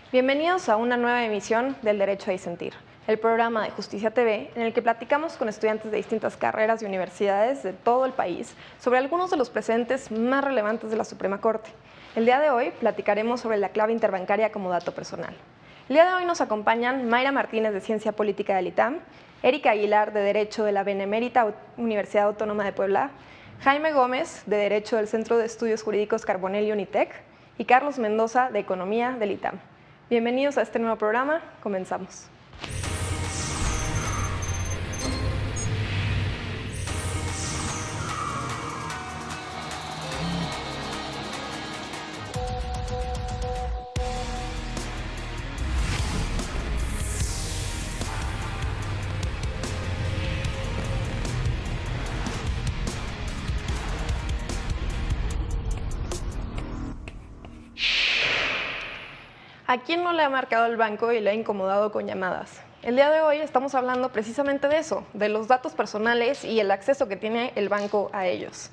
Bienvenidos a una nueva emisión del Derecho a Disentir, el programa de Justicia TV en el que platicamos con estudiantes de distintas carreras y universidades de todo el país sobre algunos de los precedentes más relevantes de la Suprema Corte. El día de hoy platicaremos sobre la clave interbancaria como dato personal. El día de hoy nos acompañan Mayra Martínez de Ciencia Política del ITAM, Erika Aguilar de Derecho de la Benemérita Universidad Autónoma de Puebla, Jaime Gómez de Derecho del Centro de Estudios Jurídicos Carbonell y Unitec y Carlos Mendoza de Economía del ITAM. Bienvenidos a este nuevo programa, comenzamos. ¿A quién no le ha marcado el banco y le ha incomodado con llamadas? El día de hoy estamos hablando precisamente de eso, de los datos personales y el acceso que tiene el banco a ellos.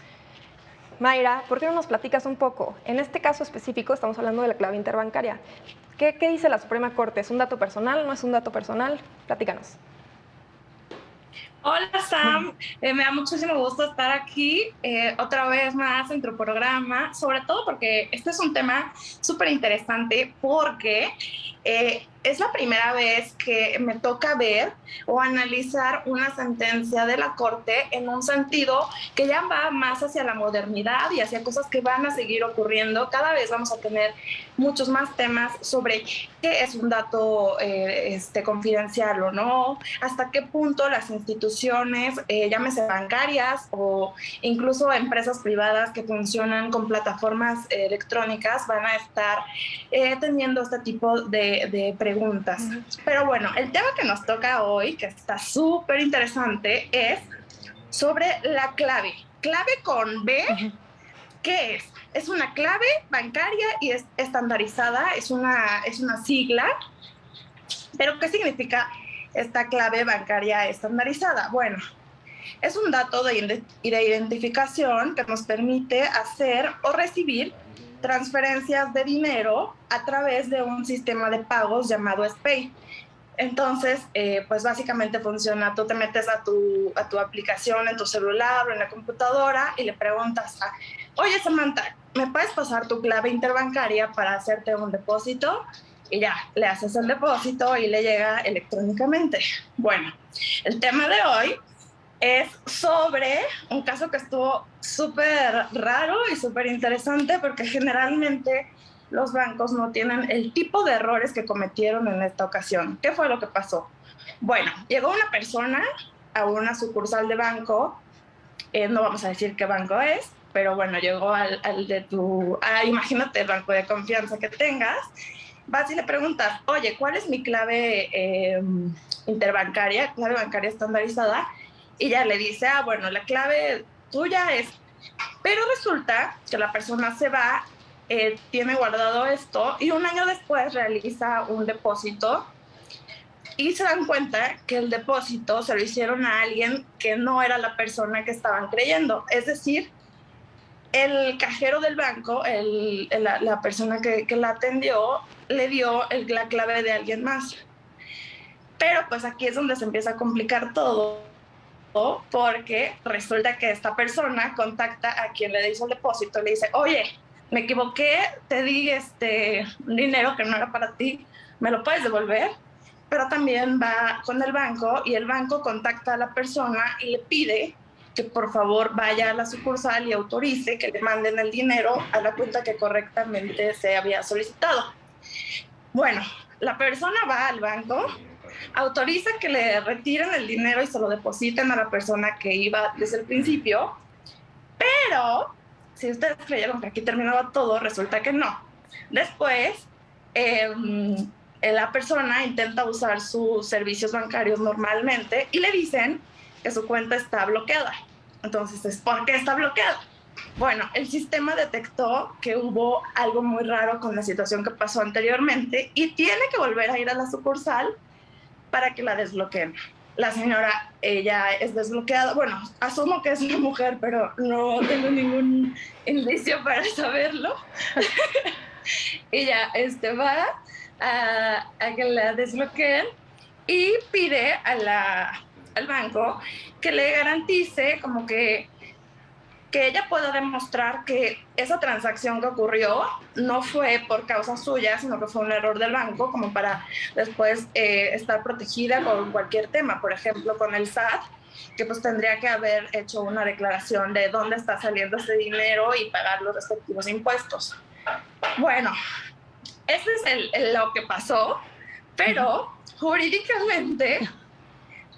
Mayra, ¿por qué no nos platicas un poco? En este caso específico estamos hablando de la clave interbancaria. ¿Qué dice la Suprema Corte? ¿Es un dato personal? ¿No es un dato personal? Platícanos. Hola Sam, me da muchísimo gusto estar aquí otra vez más en tu programa, sobre todo porque este es un tema súper interesante porque es la primera vez que me toca ver o analizar una sentencia de la Corte en un sentido que ya va más hacia la modernidad y hacia cosas que van a seguir ocurriendo. Cada vez vamos a tener muchos más temas sobre qué es un dato confidencial o no, hasta qué punto las instituciones, llámese bancarias o incluso empresas privadas que funcionan con plataformas electrónicas, van a estar teniendo este tipo de preguntas. Pero bueno, el tema que nos toca hoy, que está súper interesante, es sobre la clave. Clave con B, ¿qué es? Es una clave bancaria y es estandarizada, es una sigla. ¿Pero qué significa esta clave bancaria estandarizada? Bueno, es un dato de identificación que nos permite hacer o recibir transferencias de dinero a través de un sistema de pagos llamado SPAY. Entonces, pues básicamente funciona, tú te metes a tu aplicación en tu celular o en la computadora y le preguntas a, oye Samantha, ¿me puedes pasar tu clave interbancaria para hacerte un depósito? Y ya, le haces el depósito y le llega electrónicamente. Bueno, el tema de hoy es sobre un caso que estuvo súper raro y súper interesante porque generalmente los bancos no tienen el tipo de errores que cometieron en esta ocasión. ¿Qué fue lo que pasó? Bueno, llegó una persona a una sucursal de banco, no vamos a decir qué banco es, pero bueno, llegó al de imagínate el banco de confianza que tengas, vas y le preguntas, oye, ¿cuál es mi clave interbancaria, clave bancaria estandarizada? Y ya le dice, bueno, la clave tuya es... Pero resulta que la persona se va, tiene guardado esto y un año después realiza un depósito y se dan cuenta que el depósito se lo hicieron a alguien que no era la persona que estaban creyendo. Es decir, el cajero del banco, la persona que la atendió, le dio la clave de alguien más. Pero pues aquí es donde se empieza a complicar todo, porque resulta que esta persona contacta a quien le hizo el depósito y le dice, oye, me equivoqué, te di un dinero que no era para ti, ¿me lo puedes devolver? Pero también va con el banco y el banco contacta a la persona y le pide que por favor vaya a la sucursal y autorice que le manden el dinero a la cuenta que correctamente se había solicitado. Bueno, la persona va al banco, autoriza que le retiren el dinero y se lo depositen a la persona que iba desde el principio, pero si ustedes creyeron que aquí terminaba todo, resulta que no. Después, la persona intenta usar sus servicios bancarios normalmente y le dicen que su cuenta está bloqueada. Entonces, ¿por qué está bloqueada? Bueno, el sistema detectó que hubo algo muy raro con la situación que pasó anteriormente y tiene que volver a ir a la sucursal para que la desbloqueen. La señora, ella es desbloqueada, bueno, asumo que es una mujer, pero no tengo ningún indicio para saberlo. Ella va, a que la desbloqueen y pide al banco que le garantice como que ella pueda demostrar que esa transacción que ocurrió no fue por causa suya, sino que fue un error del banco, como para después estar protegida con cualquier tema, por ejemplo, con el SAT, que pues tendría que haber hecho una declaración de dónde está saliendo ese dinero y pagar los respectivos impuestos. Bueno, eso es lo que pasó, pero jurídicamente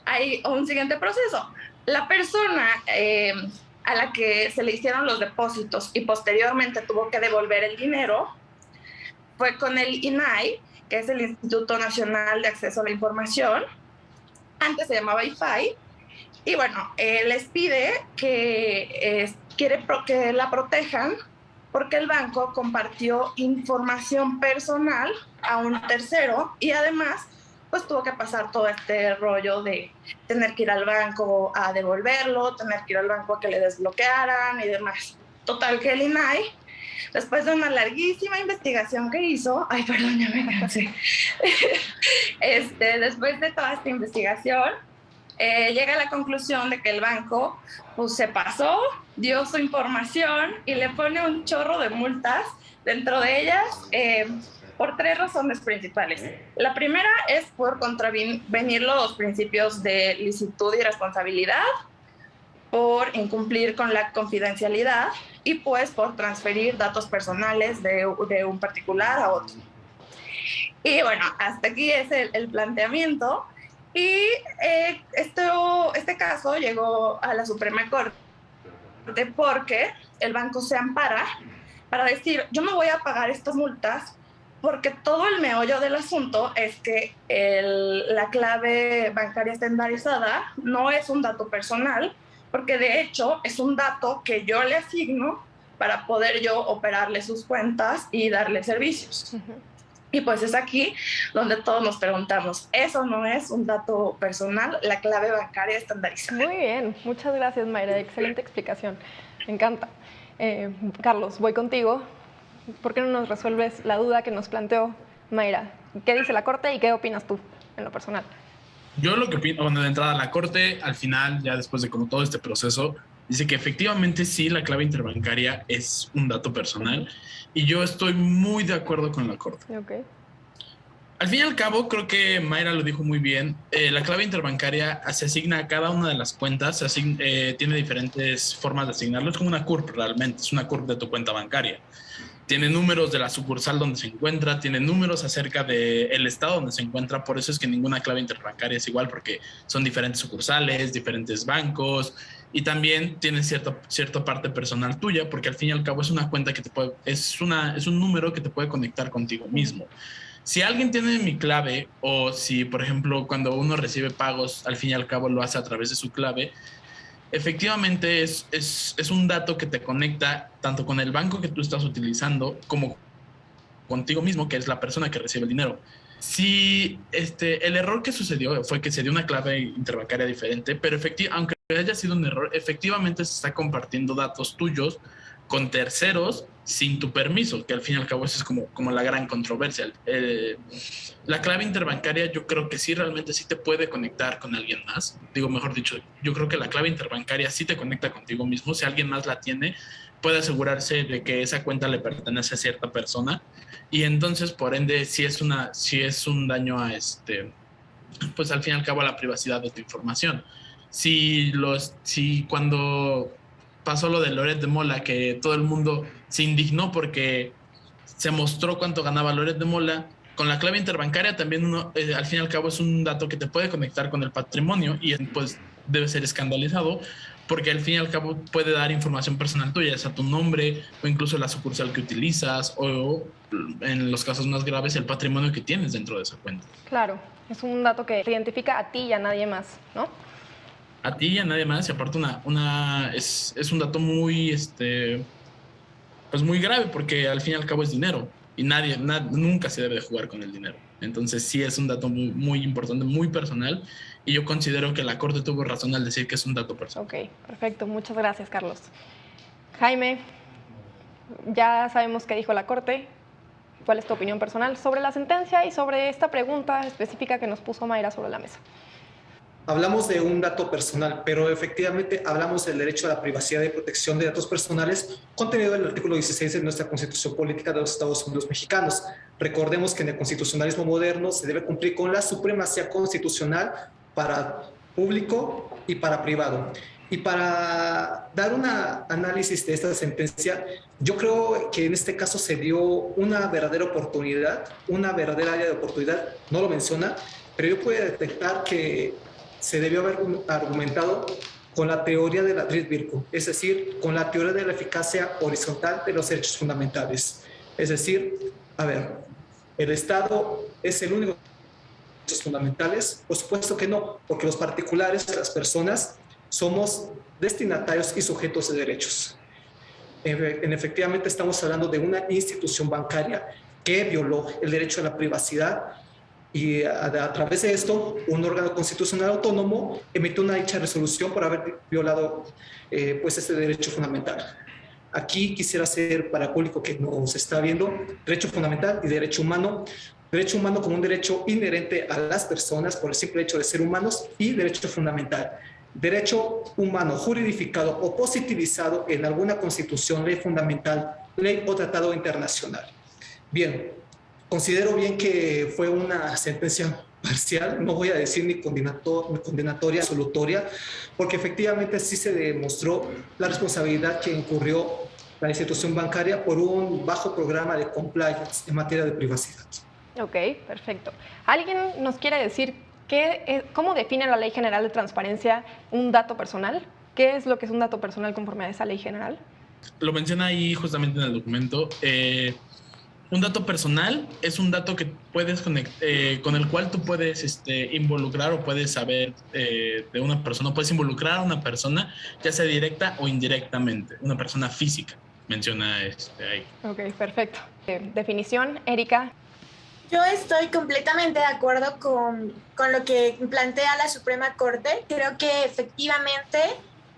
hay un siguiente proceso. La persona a la que se le hicieron los depósitos y posteriormente tuvo que devolver el dinero fue con el INAI, que es el Instituto Nacional de Acceso a la Información. Antes se llamaba IFAI. Y bueno, les pide que que la protejan porque el banco compartió información personal a un tercero y además pues tuvo que pasar todo este rollo de tener que ir al banco a devolverlo, tener que ir al banco a que le desbloquearan y demás. Total que el INAI, después de una larguísima investigación que hizo, ay, perdón, ya me cansé, después de toda esta investigación, llega a la conclusión de que el banco pues, se pasó, dio su información y le pone un chorro de multas, dentro de ellas por 3 razones principales. La primera es por contravenir los principios de licitud y responsabilidad, por incumplir con la confidencialidad y pues por transferir datos personales de un particular a otro. Y bueno, hasta aquí es el planteamiento. Y este caso llegó a la Suprema Corte porque el banco se ampara para decir, yo no voy a pagar estas multas porque todo el meollo del asunto es que la clave bancaria estandarizada no es un dato personal, porque de hecho es un dato que yo le asigno para poder yo operarle sus cuentas y darle servicios. Uh-huh. Y pues es aquí donde todos nos preguntamos, ¿eso no es un dato personal, la clave bancaria estandarizada? Muy bien, muchas gracias, Mayra, excelente explicación, me encanta. Carlos, voy contigo. ¿Por qué no nos resuelves la duda que nos planteó Mayra? ¿Qué dice la Corte y qué opinas tú en lo personal? Yo lo que opino, bueno, de entrada la Corte, al final, ya después de como todo este proceso, dice que efectivamente sí, la clave interbancaria es un dato personal y yo estoy muy de acuerdo con la Corte. Okay. Al fin y al cabo, creo que Mayra lo dijo muy bien, la clave interbancaria se asigna a cada una de las cuentas, tiene diferentes formas de asignarlo, es como una CURP realmente, es una CURP de tu cuenta bancaria. Tiene números de la sucursal donde se encuentra, tiene números acerca del estado donde se encuentra, por eso es que ninguna clave interbancaria es igual, porque son diferentes sucursales, diferentes bancos, y también tiene cierta parte personal tuya, porque al fin y al cabo es una cuenta que es un número que te puede conectar contigo mismo. Si alguien tiene mi clave, o si, por ejemplo, cuando uno recibe pagos, al fin y al cabo lo hace a través de su clave, efectivamente es un dato que te conecta tanto con el banco que tú estás utilizando como contigo mismo, que es la persona que recibe el dinero. Si el error que sucedió fue que se dio una clave interbancaria diferente, pero aunque haya sido un error, efectivamente se está compartiendo datos tuyos con terceros sin tu permiso, que al fin y al cabo eso es como la gran controversia. La clave interbancaria yo creo que sí, realmente sí te puede conectar con alguien más. Digo, mejor dicho, yo creo que la clave interbancaria sí te conecta contigo mismo. Si alguien más la tiene, puede asegurarse de que esa cuenta le pertenece a cierta persona y entonces, por ende, si es un daño a pues al fin y al cabo a la privacidad de tu información. Si cuando pasó lo de Loret de Mola, que todo el mundo se indignó porque se mostró cuánto ganaba Loret de Mola, con la clave interbancaria también al fin y al cabo es un dato que te puede conectar con el patrimonio y pues debe ser escandalizado porque al fin y al cabo puede dar información personal tuya, ya sea tu nombre o incluso la sucursal que utilizas o en los casos más graves el patrimonio que tienes dentro de esa cuenta. Claro, es un dato que te identifica a ti y a nadie más, ¿no? A ti y a nadie más, y aparte es un dato muy, pues muy grave porque al fin y al cabo es dinero y nunca se debe de jugar con el dinero. Entonces sí es un dato muy, muy importante, muy personal y yo considero que la Corte tuvo razón al decir que es un dato personal. Ok, perfecto. Muchas gracias, Carlos. Jaime, ya sabemos qué dijo la Corte. ¿Cuál es tu opinión personal sobre la sentencia y sobre esta pregunta específica que nos puso Mayra sobre la mesa? Hablamos de un dato personal, pero efectivamente hablamos del derecho a la privacidad y protección de datos personales contenido en el artículo 16 de nuestra Constitución Política de los Estados Unidos Mexicanos. Recordemos que en el constitucionalismo moderno se debe cumplir con la supremacía constitucional para público y para privado. Y para dar un análisis de esta sentencia, yo creo que en este caso se dio una verdadera oportunidad, una verdadera área de oportunidad, no lo menciona, pero yo puedo detectar que se debió haber argumentado con la teoría de la Dritvirku, es decir, con la teoría de la eficacia horizontal de los derechos fundamentales. Es decir, a ver, ¿el Estado es el único de los derechos fundamentales? Por supuesto que no, porque los particulares, las personas, somos destinatarios y sujetos de derechos. Efectivamente, estamos hablando de una institución bancaria que violó el derecho a la privacidad y a través de esto, un órgano constitucional autónomo emitió una dicha resolución por haber violado pues este derecho fundamental. Aquí quisiera hacer para el público que nos está viendo, derecho fundamental y derecho humano como un derecho inherente a las personas por el simple hecho de ser humanos, y derecho fundamental, derecho humano juridificado o positivizado en alguna constitución, ley fundamental, ley o tratado internacional. Bien, considero bien que fue una sentencia parcial, no voy a decir ni condenatoria, absolutoria, porque efectivamente sí se demostró la responsabilidad que incurrió la institución bancaria por un bajo programa de compliance en materia de privacidad. Ok, perfecto. ¿Alguien nos quiere decir cómo define la Ley General de Transparencia un dato personal? ¿Qué es lo que es un dato personal conforme a esa ley general? Lo menciona ahí justamente en el documento. Un dato personal es un dato que puedes con el cual tú puedes involucrar o puedes saber de una persona, puedes involucrar a una persona, ya sea directa o indirectamente, una persona física, menciona ahí. Ok, perfecto. Definición, Erika. Yo estoy completamente de acuerdo con lo que plantea la Suprema Corte. Creo que efectivamente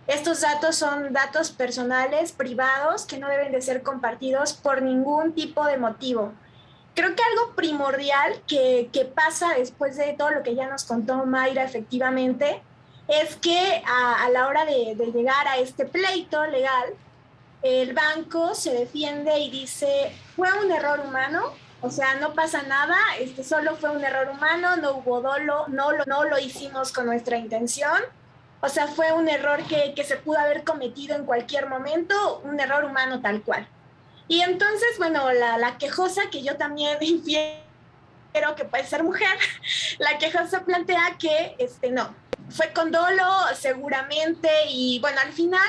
estos datos son datos personales, privados, que no deben de ser compartidos por ningún tipo de motivo. Creo que algo primordial que pasa después de todo lo que ya nos contó Mayra, efectivamente, es que a la hora de llegar a este pleito legal, el banco se defiende y dice, fue un error humano, o sea, no pasa nada, solo fue un error humano, no hubo dolo, no lo hicimos con nuestra intención. O sea, fue un error que se pudo haber cometido en cualquier momento, un error humano tal cual. Y entonces, bueno, la quejosa, que yo también infiero que puede ser mujer, la quejosa plantea que no, fue con dolo seguramente, y bueno, al final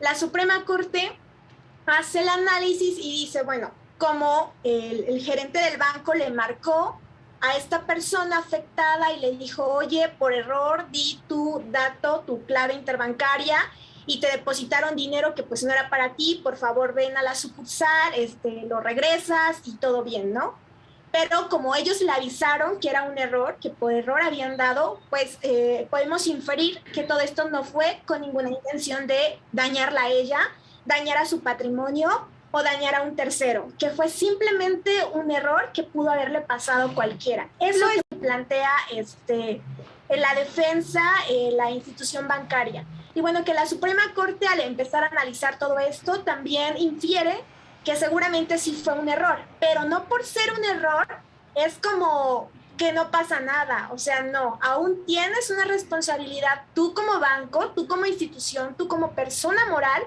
la Suprema Corte hace el análisis y dice, bueno, como el gerente del banco le marcó a esta persona afectada y le dijo, oye, por error di tu dato, tu clave interbancaria y te depositaron dinero que pues no era para ti, por favor ven a la sucursal, lo regresas y todo bien, ¿no? Pero como ellos le avisaron que era un error, que por error habían dado, pues podemos inferir que todo esto no fue con ninguna intención de dañarla a ella, dañar a su patrimonio o dañar a un tercero, que fue simplemente un error que pudo haberle pasado a cualquiera. Eso es lo que plantea en la defensa la institución bancaria. Y bueno, que la Suprema Corte, al empezar a analizar todo esto, también infiere que seguramente sí fue un error, pero no por ser un error es como que no pasa nada. O sea, no, aún tienes una responsabilidad tú como banco, tú como institución, tú como persona moral,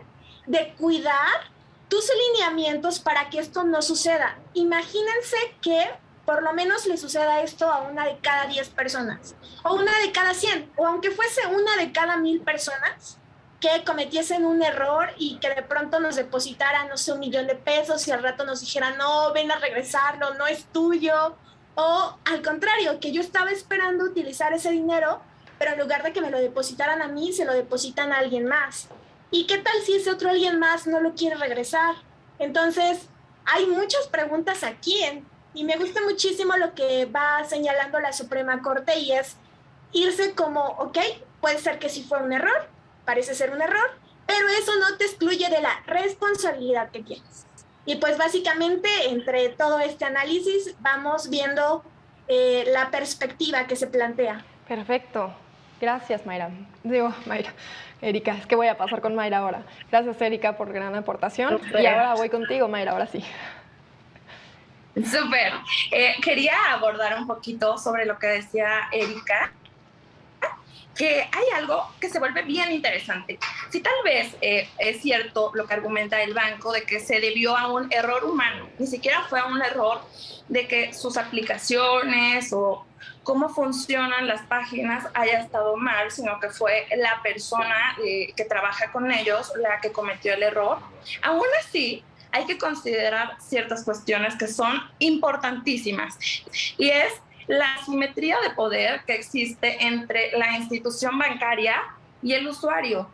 de cuidar tus lineamientos para que esto no suceda. Imagínense que por lo menos le suceda esto a una de cada 10 personas, o una de cada 100, o aunque fuese una de cada 1000 personas que cometiesen un error y que de pronto nos depositaran, no sé, $1,000,000 y al rato nos dijeran, no, ven a regresarlo, no es tuyo. O al contrario, que yo estaba esperando utilizar ese dinero, pero en lugar de que me lo depositaran a mí, se lo depositan a alguien más. ¿Y qué tal si ese otro alguien más no lo quiere regresar? Entonces, hay muchas preguntas aquí, y me gusta muchísimo lo que va señalando la Suprema Corte, y es irse como, ok, puede ser que sí fue un error, parece ser un error, pero eso no te excluye de la responsabilidad que tienes. Y pues básicamente entre todo este análisis vamos viendo la perspectiva que se plantea. Perfecto. Gracias, Mayra. Digo, Mayra. Erika, es que voy a pasar con Mayra ahora. Gracias, Erika, por gran aportación. Y ahora voy contigo, Mayra, ahora sí. Súper. Quería abordar un poquito sobre lo que decía Erika, que hay algo que se vuelve bien interesante. Si tal vez es cierto lo que argumenta el banco de que se debió a un error humano, ni siquiera fue a un error de que sus aplicaciones o cómo funcionan las páginas haya estado mal, sino que fue la persona que trabaja con ellos la que cometió el error. Aún así, hay que considerar ciertas cuestiones que son importantísimas, y es la asimetría de poder que existe entre la institución bancaria y el usuario.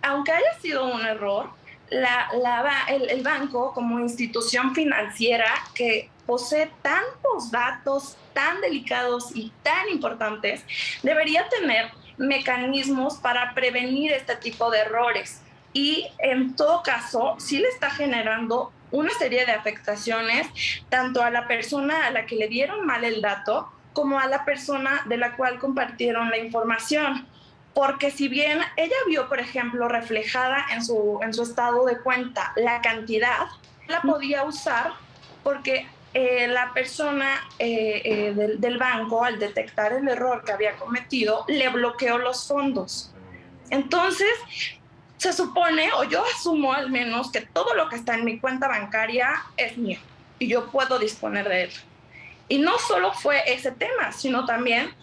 Aunque haya sido un error, el banco como institución financiera que posee tantos datos tan delicados y tan importantes, debería tener mecanismos para prevenir este tipo de errores. Y en todo caso, sí le está generando una serie de afectaciones tanto a la persona a la que le dieron mal el dato como a la persona de la cual compartieron la información. Porque si bien ella vio, por ejemplo, reflejada en su estado de cuenta la cantidad, la podía usar porque la persona del banco, al detectar el error que había cometido, le bloqueó los fondos. Entonces, se supone, o yo asumo al menos, que todo lo que está en mi cuenta bancaria es mío y yo puedo disponer de él. Y no solo fue ese tema, sino también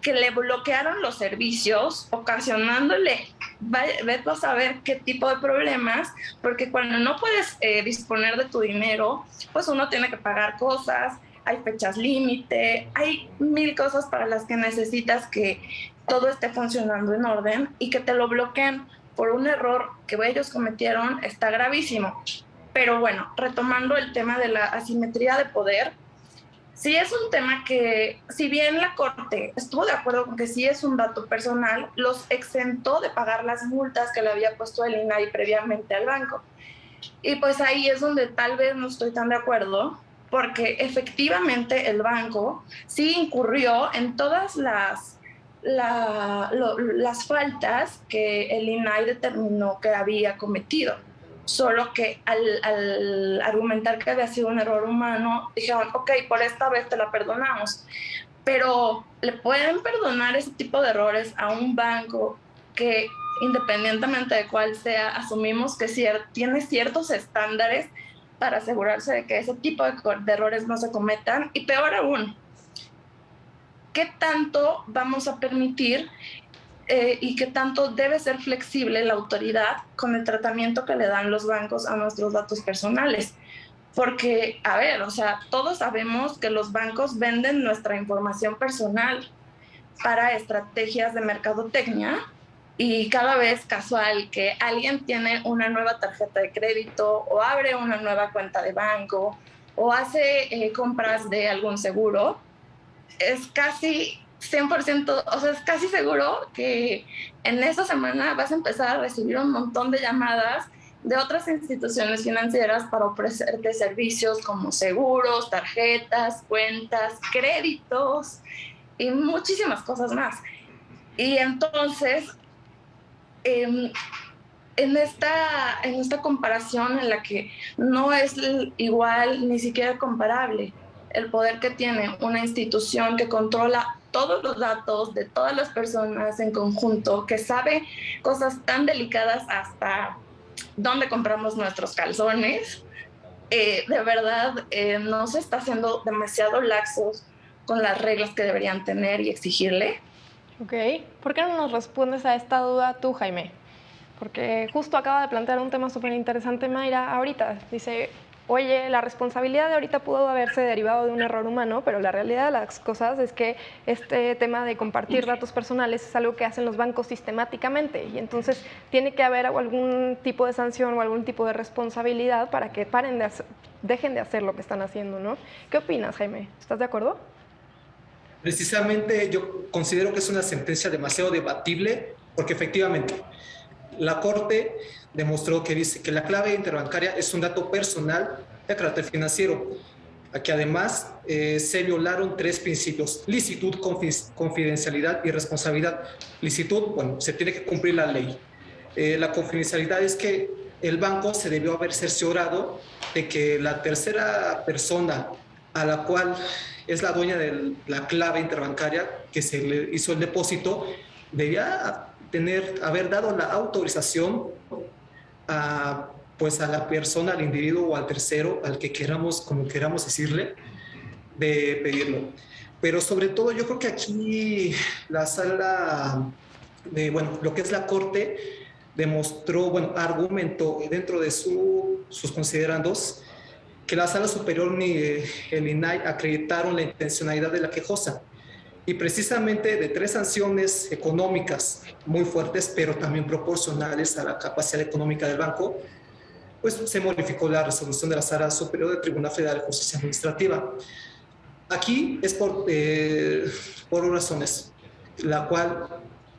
que le bloquearon los servicios, ocasionándole, vete a saber qué tipo de problemas, porque cuando no puedes disponer de tu dinero, pues uno tiene que pagar cosas, hay fechas límite, hay 1000 cosas para las que necesitas que todo esté funcionando en orden, y que te lo bloqueen por un error que ellos cometieron está gravísimo. Pero bueno, retomando el tema de la asimetría de poder, sí es un tema que, si bien la Corte estuvo de acuerdo con que sí es un dato personal, los exentó de pagar las multas que le había puesto el INAI previamente al banco. Y pues ahí es donde tal vez no estoy tan de acuerdo, porque efectivamente el banco sí incurrió en todas las faltas que el INAI determinó que había cometido. Solo que al argumentar que había sido un error humano, dijeron, ok, por esta vez te la perdonamos. Pero le pueden perdonar ese tipo de errores a un banco que, independientemente de cuál sea, asumimos que tiene ciertos estándares para asegurarse de que ese tipo de errores no se cometan. Y peor aún, ¿qué tanto vamos a permitir y qué tanto debe ser flexible la autoridad con el tratamiento que le dan los bancos a nuestros datos personales? Porque, a ver, o sea, todos sabemos que los bancos venden nuestra información personal para estrategias de mercadotecnia, y cada vez casual que alguien tiene una nueva tarjeta de crédito o abre una nueva cuenta de banco o hace compras de algún seguro, es casi 100%, o sea, es casi seguro que en esa semana vas a empezar a recibir un montón de llamadas de otras instituciones financieras para ofrecerte servicios como seguros, tarjetas, cuentas, créditos y muchísimas cosas más. Y entonces, en esta comparación en la que no es igual ni siquiera comparable el poder que tiene una institución que controla todos los datos de todas las personas en conjunto, que sabe cosas tan delicadas hasta dónde compramos nuestros calzones, de verdad no se está haciendo demasiado laxos con las reglas que deberían tener y exigirle. Ok, ¿por qué no nos respondes a esta duda tú, Jaime? Porque justo acaba de plantear un tema súper interesante Mayra ahorita. Dice, oye, la responsabilidad de ahorita pudo haberse derivado de un error humano, pero la realidad de las cosas es que este tema de compartir datos personales es algo que hacen los bancos sistemáticamente, y entonces tiene que haber algún tipo de sanción o algún tipo de responsabilidad para que dejen de hacer lo que están haciendo, ¿no? ¿Qué opinas, Jaime? ¿Estás de acuerdo? Precisamente yo considero que es una sentencia demasiado debatible, porque efectivamente la Corte demostró que dice que la clave interbancaria es un dato personal de carácter financiero. Aquí además se violaron 3 principios: licitud, confidencialidad y responsabilidad. Licitud, bueno, se tiene que cumplir la ley. La confidencialidad es que el banco se debió haber cerciorado de que la tercera persona a la cual es la dueña de la clave interbancaria que se le hizo el depósito debía haber dado la autorización pues a la persona, al individuo o al tercero, al que queramos, como queramos decirle, de pedirlo. Pero sobre todo yo creo que aquí la sala lo que es la Corte demostró, argumentó dentro de sus considerandos que la Sala Superior ni el INAI acreditaron la intencionalidad de la quejosa. Y precisamente de 3 sanciones económicas muy fuertes, pero también proporcionales a la capacidad económica del banco, pues se modificó la resolución de la Sala Superior del Tribunal Federal de Justicia Administrativa. Aquí es por 2 razones, la cual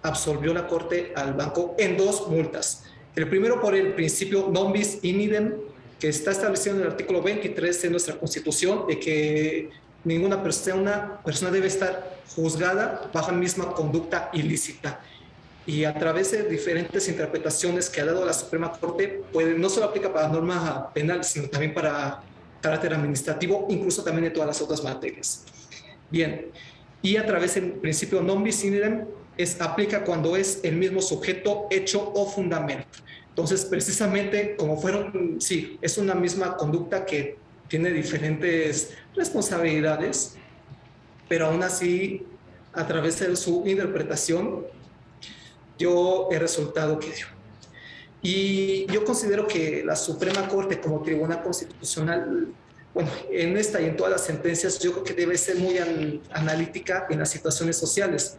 absolvió la Corte al banco en 2 multas. El primero por el principio non bis in idem, que está establecido en el artículo 23 de nuestra Constitución, de que ninguna persona debe estar juzgada bajo la misma conducta ilícita. Y a través de diferentes interpretaciones que ha dado la Suprema Corte, no solo aplica para norma penal, sino también para carácter administrativo, incluso también de todas las otras materias. Bien, y a través del principio non bis in idem, aplica cuando es el mismo sujeto, hecho o fundamento. Entonces, precisamente como es una misma conducta que tiene diferentes responsabilidades, pero aún así, a través de su interpretación, dio el resultado que dio. Y yo considero que la Suprema Corte como Tribunal Constitucional, en esta y en todas las sentencias, yo creo que debe ser muy analítica en las situaciones sociales,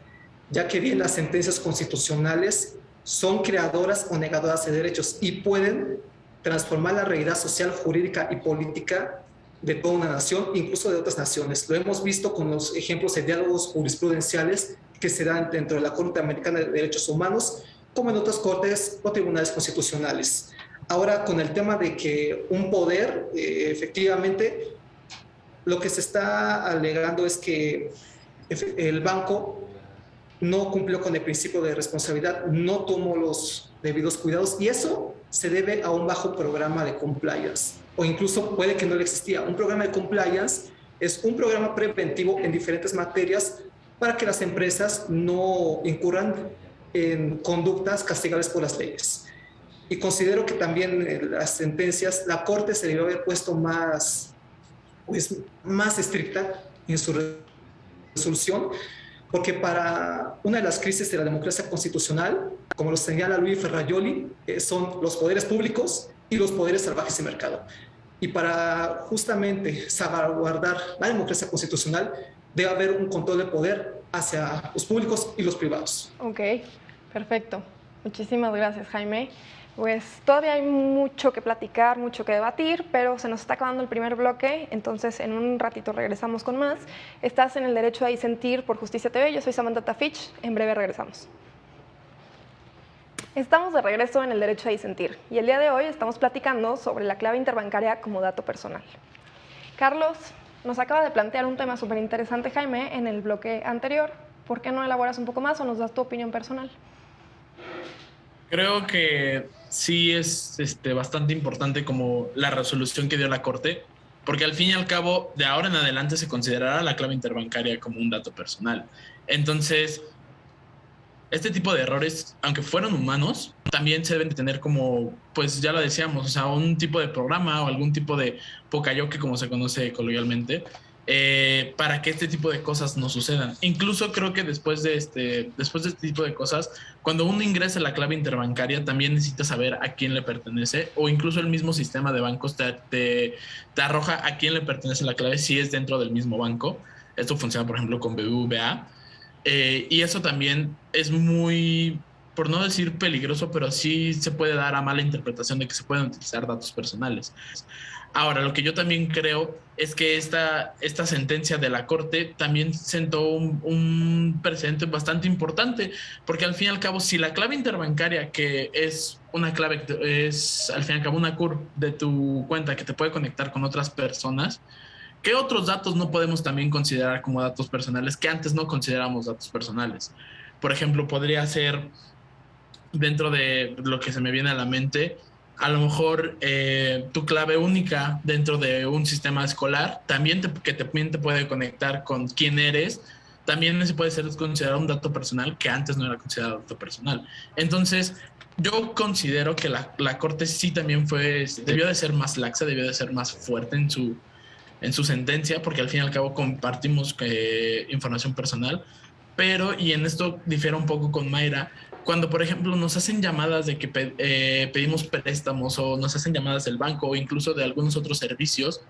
ya que bien las sentencias constitucionales son creadoras o negadoras de derechos y pueden transformar la realidad social, jurídica y política de toda una nación, incluso de otras naciones. Lo hemos visto con los ejemplos de diálogos jurisprudenciales que se dan dentro de la Corte Americana de Derechos Humanos, como en otras cortes o tribunales constitucionales. Ahora, con el tema de que un poder, efectivamente, lo que se está alegando es que el banco no cumplió con el principio de responsabilidad, no tomó los debidos cuidados, y eso se debe a un bajo programa de compliance, o incluso puede que no le existía. Un programa de compliance es un programa preventivo en diferentes materias para que las empresas no incurran en conductas castigables por las leyes. Y considero que también en las sentencias la Corte se debió haber puesto más estricta en su resolución, porque para una de las crisis de la democracia constitucional, como lo señala Luis Ferrajoli, son los poderes públicos y los poderes salvajes de mercado. Y para justamente salvaguardar la democracia constitucional, debe haber un control de poder hacia los públicos y los privados. Ok, perfecto. Muchísimas gracias, Jaime. Pues todavía hay mucho que platicar, mucho que debatir, pero se nos está acabando el primer bloque, entonces en un ratito regresamos con más. Estás en el Derecho a Disentir por Justicia TV, yo soy Samantha Tafich, en breve regresamos. Estamos de regreso en el Derecho a Disentir y el día de hoy estamos platicando sobre la clave interbancaria como dato personal. Carlos nos acaba de plantear un tema súper interesante, Jaime, en el bloque anterior. ¿Por qué no elaboras un poco más o nos das tu opinión personal? Creo que sí es bastante importante como la resolución que dio la Corte, porque al fin y al cabo, de ahora en adelante se considerará la clave interbancaria como un dato personal. Entonces, este tipo de errores, aunque fueron humanos, también se deben de tener como, pues ya lo decíamos, o sea, un tipo de programa o algún tipo de pocayoke, como se conoce coloquialmente, para que este tipo de cosas no sucedan. Incluso creo que después de este tipo de cosas, cuando uno ingresa a la clave interbancaria, también necesita saber a quién le pertenece, o incluso el mismo sistema de bancos te arroja a quién le pertenece la clave si es dentro del mismo banco. Esto funciona, por ejemplo, con BBVA. Y eso también es muy por no decir peligroso, pero sí se puede dar a mala interpretación de que se pueden utilizar datos personales. Ahora, lo que yo también creo es que esta sentencia de la Corte también sentó un precedente bastante importante, porque al fin y al cabo, si la clave interbancaria, que es una clave, es al fin y al cabo una CURP de tu cuenta que te puede conectar con otras personas, ¿qué otros datos no podemos también considerar como datos personales que antes no consideramos datos personales? Por ejemplo, podría ser, dentro de lo que se me viene a la mente, a lo mejor tu clave única dentro de un sistema escolar, también también te puede conectar con quién eres, también se puede ser considerado un dato personal que antes no era considerado dato personal. Entonces, yo considero que la Corte sí también debió de ser más laxa, debió de ser más fuerte en su sentencia, porque al fin y al cabo compartimos información personal, pero, y en esto difiere un poco con Mayra, cuando por ejemplo nos hacen llamadas de que pedimos préstamos o nos hacen llamadas del banco o incluso de algunos otros servicios,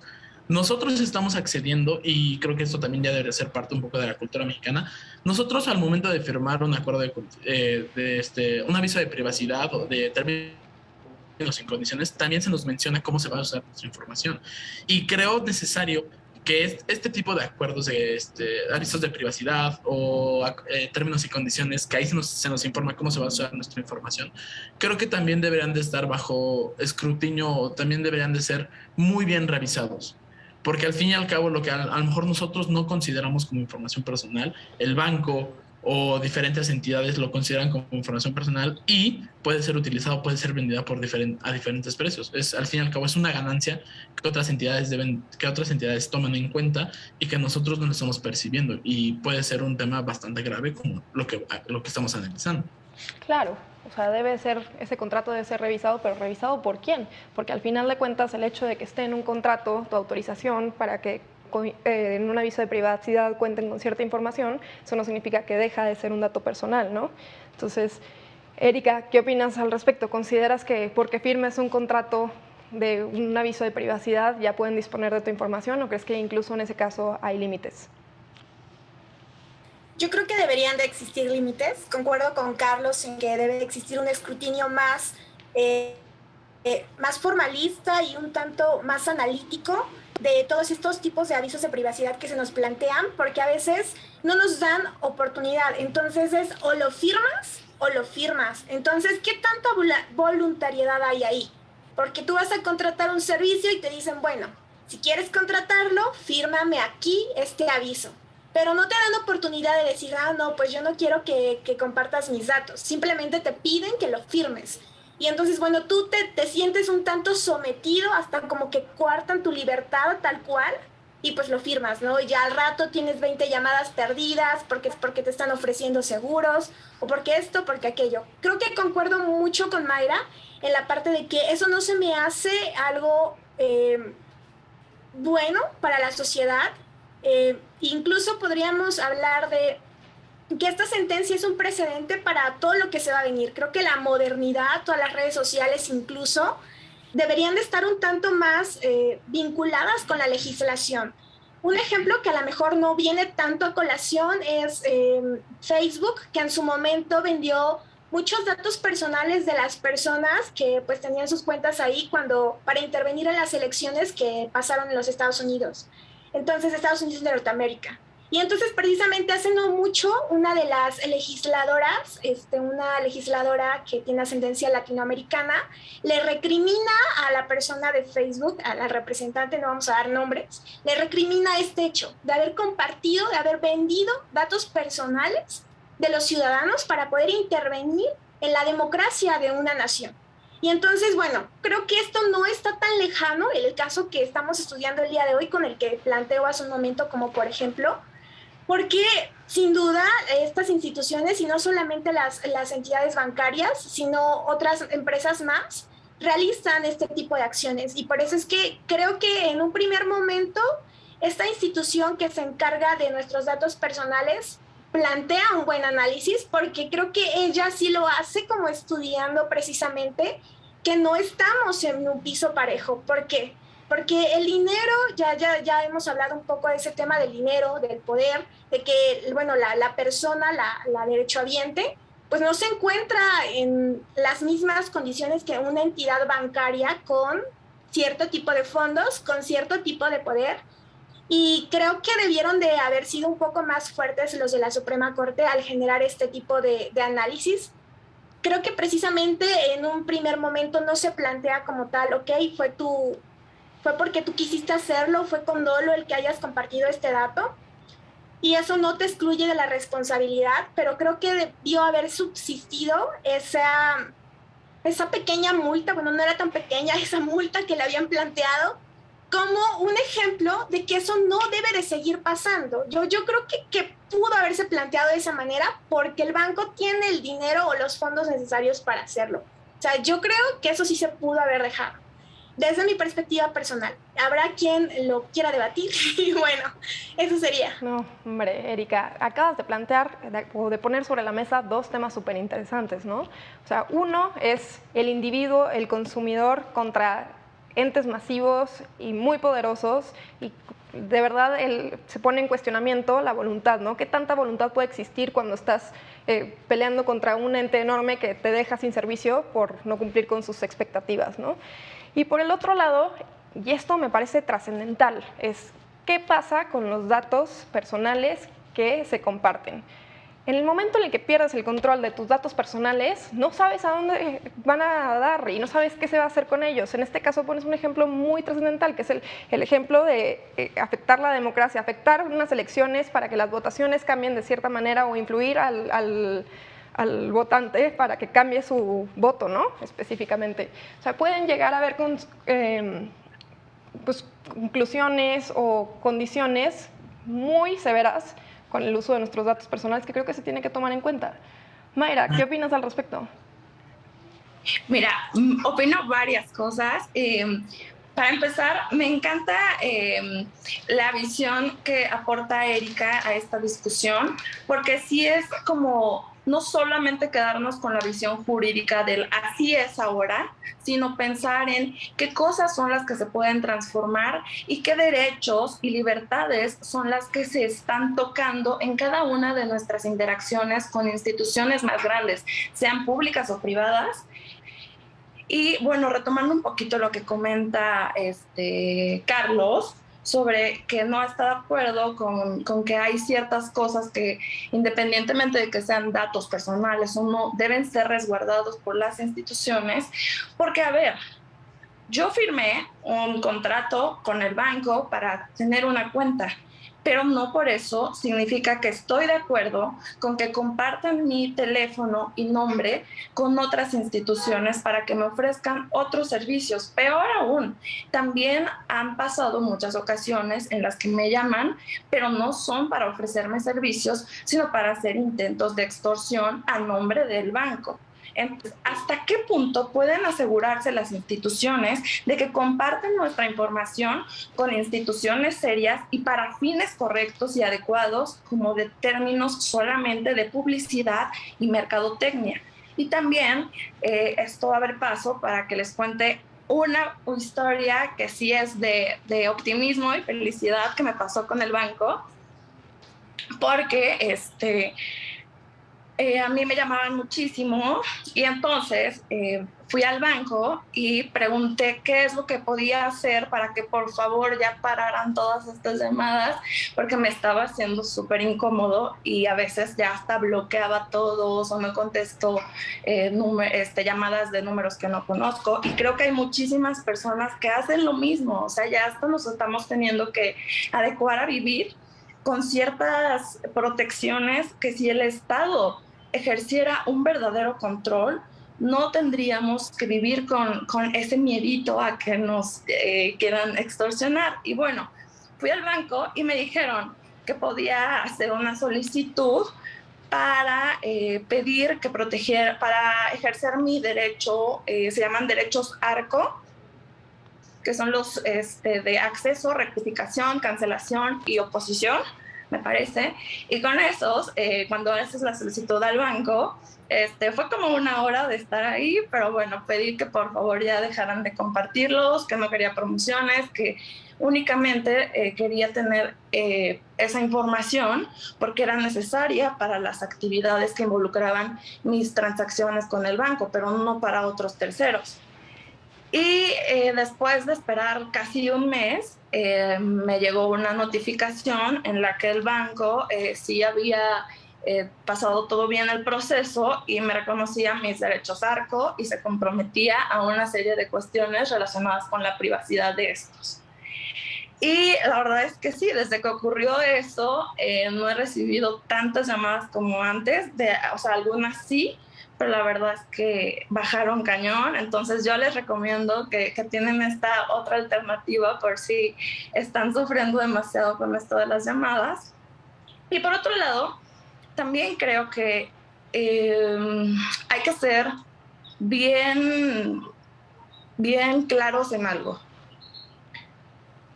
nosotros estamos accediendo, y creo que esto también ya debe ser parte un poco de la cultura mexicana. Nosotros al momento de firmar un acuerdo un aviso de privacidad o de términos y condiciones, también se nos menciona cómo se va a usar nuestra información. Y creo necesario que este tipo de acuerdos de avisos de privacidad o términos y condiciones, que ahí se nos informa cómo se va a usar nuestra información, creo que también deberían de estar bajo escrutinio o también deberían de ser muy bien revisados. Porque al fin y al cabo lo que a lo mejor nosotros no consideramos como información personal, el banco o diferentes entidades lo consideran como información personal y puede ser utilizado, puede ser vendida a diferentes precios. Al fin y al cabo es una ganancia que otras entidades toman en cuenta y que nosotros no lo estamos percibiendo, y puede ser un tema bastante grave como lo que estamos analizando. Claro, o sea, ese contrato debe ser revisado, pero ¿revisado por quién? Porque al final de cuentas el hecho de que esté en un contrato, tu autorización para que en un aviso de privacidad cuenten con cierta información, eso no significa que deja de ser un dato personal, ¿no? Entonces, Erika, ¿qué opinas al respecto? ¿Consideras que porque firmes un contrato de un aviso de privacidad ya pueden disponer de tu información, o crees que incluso en ese caso hay límites? Yo creo que deberían de existir límites. Concuerdo con Carlos en que debe existir un escrutinio más formalista y un tanto más analítico de todos estos tipos de avisos de privacidad que se nos plantean, porque a veces no nos dan oportunidad. Entonces es o lo firmas o lo firmas. Entonces, ¿qué tanta voluntariedad hay ahí? Porque tú vas a contratar un servicio y te dicen, bueno, si quieres contratarlo, fírmame aquí este aviso. Pero no te dan oportunidad de decir, no, pues yo no quiero que compartas mis datos. Simplemente te piden que lo firmes. Y entonces, bueno, tú te sientes un tanto sometido, hasta como que coartan tu libertad tal cual, y pues lo firmas, ¿no? Y ya al rato tienes 20 llamadas perdidas porque te están ofreciendo seguros, o porque esto, porque aquello. Creo que concuerdo mucho con Mayra en la parte de que eso no se me hace algo bueno para la sociedad. Incluso podríamos hablar de que esta sentencia es un precedente para todo lo que se va a venir. Creo que la modernidad, todas las redes sociales incluso, deberían de estar un tanto más vinculadas con la legislación. Un ejemplo que a lo mejor no viene tanto a colación es Facebook, que en su momento vendió muchos datos personales de las personas que pues tenían sus cuentas ahí para intervenir en las elecciones que pasaron en los Estados Unidos. Entonces, Estados Unidos de Norteamérica. Y entonces, precisamente hace no mucho, una de las legisladoras, una legisladora que tiene ascendencia latinoamericana, le recrimina a la persona de Facebook, a la representante, no vamos a dar nombres, le recrimina este hecho de haber compartido, de haber vendido datos personales de los ciudadanos para poder intervenir en la democracia de una nación. Y entonces, bueno, creo que esto no está tan lejano, el caso que estamos estudiando el día de hoy, con el que planteo hace un momento, como por ejemplo, porque sin duda estas instituciones, y no solamente las entidades bancarias, sino otras empresas más, realizan este tipo de acciones. Y por eso es que creo que en un primer momento, esta institución que se encarga de nuestros datos personales plantea un buen análisis, porque creo que ella sí lo hace como estudiando precisamente que no estamos en un piso parejo. ¿Por qué? Porque el dinero, ya hemos hablado un poco de ese tema del dinero, del poder, de que, bueno, la persona, la derechohabiente, pues no se encuentra en las mismas condiciones que una entidad bancaria con cierto tipo de fondos, con cierto tipo de poder. Y creo que debieron de haber sido un poco más fuertes los de la Suprema Corte al generar este tipo de análisis. Creo que precisamente en un primer momento no se plantea como tal, ok, fue porque tú quisiste hacerlo, fue con dolo el que hayas compartido este dato, y eso no te excluye de la responsabilidad, pero creo que debió haber subsistido esa pequeña multa, bueno, no era tan pequeña, esa multa que le habían planteado como un ejemplo de que eso no debe de seguir pasando. Yo creo que pudo haberse planteado de esa manera porque el banco tiene el dinero o los fondos necesarios para hacerlo. O sea, yo creo que eso sí se pudo haber dejado. Desde mi perspectiva personal, habrá quien lo quiera debatir y bueno, eso sería. No, hombre, Erika, acabas de plantear o de poner sobre la mesa dos temas súper interesantes, ¿no? O sea, uno es el individuo, el consumidor contra entes masivos y muy poderosos, y de verdad se pone en cuestionamiento la voluntad, ¿no? ¿Qué tanta voluntad puede existir cuando estás peleando contra un ente enorme que te deja sin servicio por no cumplir con sus expectativas, ¿no? Y por el otro lado, y esto me parece trascendental, es qué pasa con los datos personales que se comparten. En el momento en el que pierdes el control de tus datos personales, no sabes a dónde van a dar y no sabes qué se va a hacer con ellos. En este caso pones un ejemplo muy trascendental, que es el ejemplo de afectar la democracia, afectar unas elecciones para que las votaciones cambien de cierta manera o influir al votante para que cambie su voto, ¿no? Específicamente. O sea, pueden llegar a haber pues, conclusiones o condiciones muy severas con el uso de nuestros datos personales que creo que se tiene que tomar en cuenta. Mayra, ¿qué opinas al respecto? Mira, opino varias cosas. Para empezar, me encanta la visión que aporta Erika a esta discusión, porque sí es como no solamente quedarnos con la visión jurídica del así es ahora, sino pensar en qué cosas son las que se pueden transformar y qué derechos y libertades son las que se están tocando en cada una de nuestras interacciones con instituciones más grandes, sean públicas o privadas. Y bueno, retomando un poquito lo que comenta Carlos sobre que no está de acuerdo con que hay ciertas cosas que, independientemente de que sean datos personales o no, deben ser resguardados por las instituciones, porque a ver, yo firmé un contrato con el banco para tener una cuenta, pero no por eso significa que estoy de acuerdo con que compartan mi teléfono y nombre con otras instituciones para que me ofrezcan otros servicios. Peor aún, también han pasado muchas ocasiones en las que me llaman, pero no son para ofrecerme servicios, sino para hacer intentos de extorsión a nombre del banco. Entonces, ¿hasta qué punto pueden asegurarse las instituciones de que comparten nuestra información con instituciones serias y para fines correctos y adecuados, como de términos solamente de publicidad y mercadotecnia? Y también esto abre paso para que les cuente una historia que sí es de optimismo y felicidad que me pasó con el banco, porque a mí me llamaban muchísimo y entonces fui al banco y pregunté qué es lo que podía hacer para que por favor ya pararan todas estas llamadas, porque me estaba haciendo súper incómodo y a veces ya hasta bloqueaba todos o me contestó llamadas de números que no conozco, y creo que hay muchísimas personas que hacen lo mismo. O sea, ya hasta nos estamos teniendo que adecuar a vivir con ciertas protecciones que si el Estado ejerciera un verdadero control, no tendríamos que vivir con ese miedito a que nos quieran extorsionar. Y bueno, fui al banco y me dijeron que podía hacer una solicitud para pedir que para ejercer mi derecho, se llaman derechos ARCO, que son los de acceso, rectificación, cancelación y oposición, me parece. Y con esos, cuando haces la solicitud al banco, fue como una hora de estar ahí, pero bueno, pedí que por favor ya dejaran de compartirlos, que no quería promociones, que únicamente quería tener esa información porque era necesaria para las actividades que involucraban mis transacciones con el banco, pero no para otros terceros. Y después de esperar casi un mes, me llegó una notificación en la que el banco sí había pasado todo bien el proceso y me reconocía mis derechos ARCO y se comprometía a una serie de cuestiones relacionadas con la privacidad de estos. Y la verdad es que sí, desde que ocurrió eso, no he recibido tantas llamadas como antes, o sea, algunas sí, pero la verdad es que bajaron cañón. Entonces yo les recomiendo que tienen esta otra alternativa por si están sufriendo demasiado con esto de las llamadas. Y por otro lado, también creo que hay que ser bien claros en algo.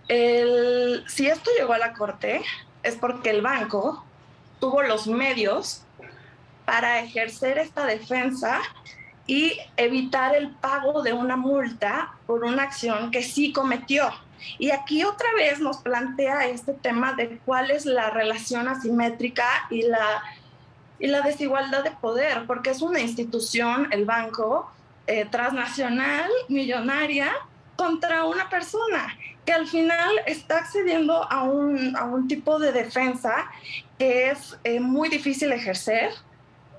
Si esto llegó a la corte es porque el banco tuvo los medios para ejercer esta defensa y evitar el pago de una multa por una acción que sí cometió. Y aquí otra vez nos plantea este tema de cuál es la relación asimétrica y la desigualdad de poder, porque es una institución, el banco, transnacional, millonaria, contra una persona que al final está accediendo a un tipo de defensa que es muy difícil ejercer,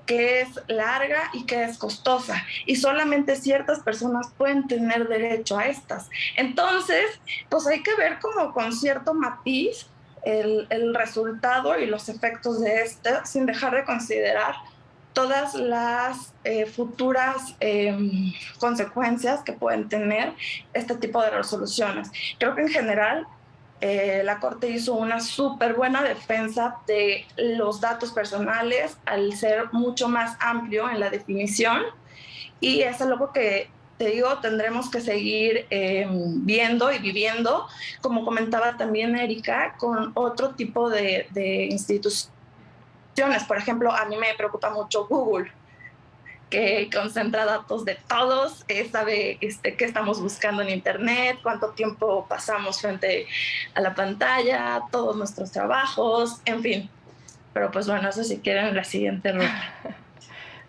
que es larga y que es costosa, y solamente ciertas personas pueden tener derecho a estas. Entonces, pues hay que ver como con cierto matiz el resultado y los efectos de sin dejar de considerar todas las futuras consecuencias que pueden tener este tipo de resoluciones. Creo que en general la Corte hizo una súper buena defensa de los datos personales al ser mucho más amplio en la definición, y es algo que, te digo, tendremos que seguir viendo y viviendo, como comentaba también Erika, con otro tipo de instituciones. Por ejemplo, a mí me preocupa mucho Google, que concentra datos de todos, sabe qué estamos buscando en Internet, cuánto tiempo pasamos frente a la pantalla, todos nuestros trabajos, en fin. Pero pues bueno, eso si quieren la siguiente ronda.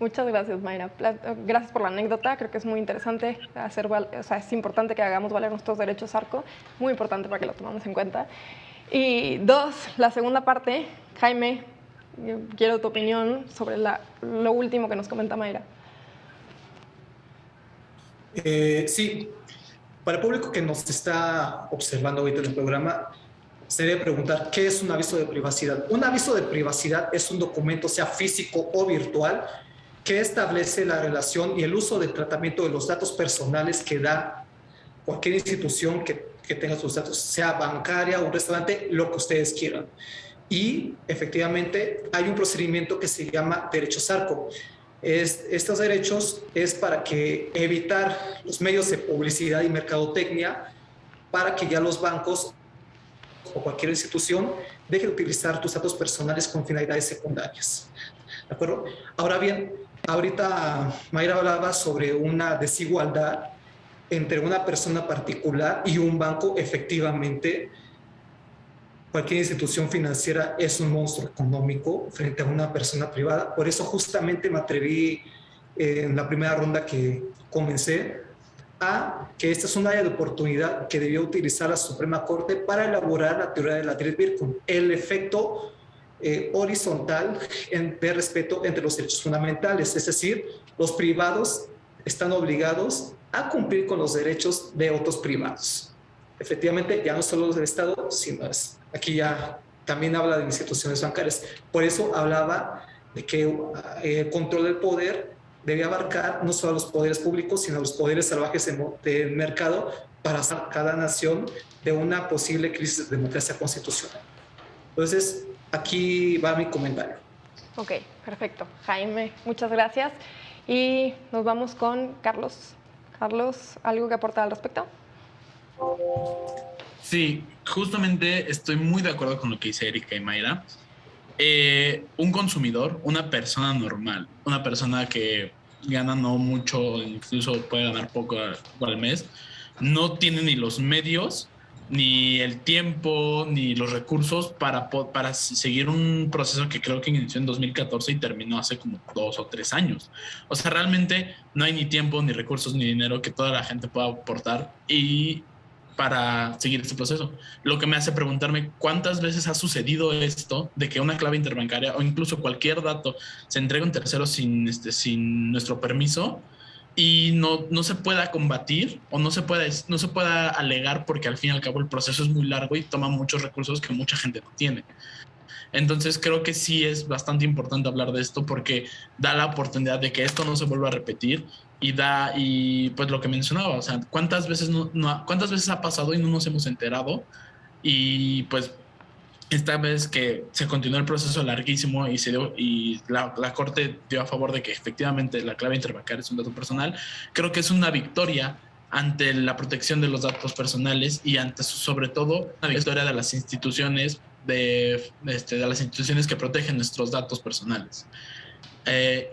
Muchas gracias, Mayra. Gracias por la anécdota. Creo que es muy interesante es importante que hagamos valer nuestros derechos ARCO, muy importante para que lo tomemos en cuenta. Y dos, la segunda parte, Jaime, quiero tu opinión sobre lo último que nos comenta Mayra. Sí, para el público que nos está observando ahorita en el programa, se debe preguntar, ¿qué es un aviso de privacidad? Un aviso de privacidad es un documento, sea físico o virtual, que establece la relación y el uso del tratamiento de los datos personales que da cualquier institución que tenga sus datos, sea bancaria, un restaurante, lo que ustedes quieran. Y efectivamente hay un procedimiento que se llama derechos ARCO. Estos derechos es para evitar los medios de publicidad y mercadotecnia, para que ya los bancos o cualquier institución deje de utilizar tus datos personales con finalidades secundarias. ¿De acuerdo? Ahora bien, ahorita Mayra hablaba sobre una desigualdad entre una persona particular y un banco. Efectivamente, cualquier institución financiera es un monstruo económico frente a una persona privada. Por eso justamente me atreví en la primera ronda que comencé a que esta es un área de oportunidad que debió utilizar la Suprema Corte para elaborar la teoría de la Dirichlet-Byrne, el efecto horizontal de respeto entre los derechos fundamentales. Es decir, los privados están obligados a cumplir con los derechos de otros privados. Efectivamente, ya no solo los del Estado, sino aquí ya también habla de instituciones bancarias. Por eso hablaba de que el control del poder debe abarcar no solo a los poderes públicos, sino a los poderes salvajes del mercado, para sacar cada nación de una posible crisis de democracia constitucional. Entonces, aquí va mi comentario. Ok, perfecto. Jaime, muchas gracias. Y nos vamos con Carlos. Carlos, ¿algo que aportar al respecto? Sí, justamente estoy muy de acuerdo con lo que dice Erika y Mayra. Un consumidor, una persona normal, una persona que gana no mucho, incluso puede ganar poco al mes, no tiene ni los medios ni el tiempo, ni los recursos para seguir un proceso que creo que inició en 2014 y terminó hace como 2 o 3 años. O sea, realmente no hay ni tiempo, ni recursos, ni dinero que toda la gente pueda aportar y para seguir este proceso. Lo que me hace preguntarme cuántas veces ha sucedido esto de que una clave interbancaria o incluso cualquier dato se entrega a un tercero sin nuestro permiso y no se pueda combatir o no se pueda alegar porque al fin y al cabo el proceso es muy largo y toma muchos recursos que mucha gente no tiene. Entonces creo que sí es bastante importante hablar de esto porque da la oportunidad de que esto no se vuelva a repetir y pues lo que mencionaba, o sea, cuántas veces ha pasado y no nos hemos enterado y pues esta vez que se continuó el proceso larguísimo y la Corte dio a favor de que efectivamente la clave interbancaria es un dato personal, creo que es una victoria ante la protección de los datos personales y ante sobre todo una victoria de las instituciones de las instituciones que protegen nuestros datos personales.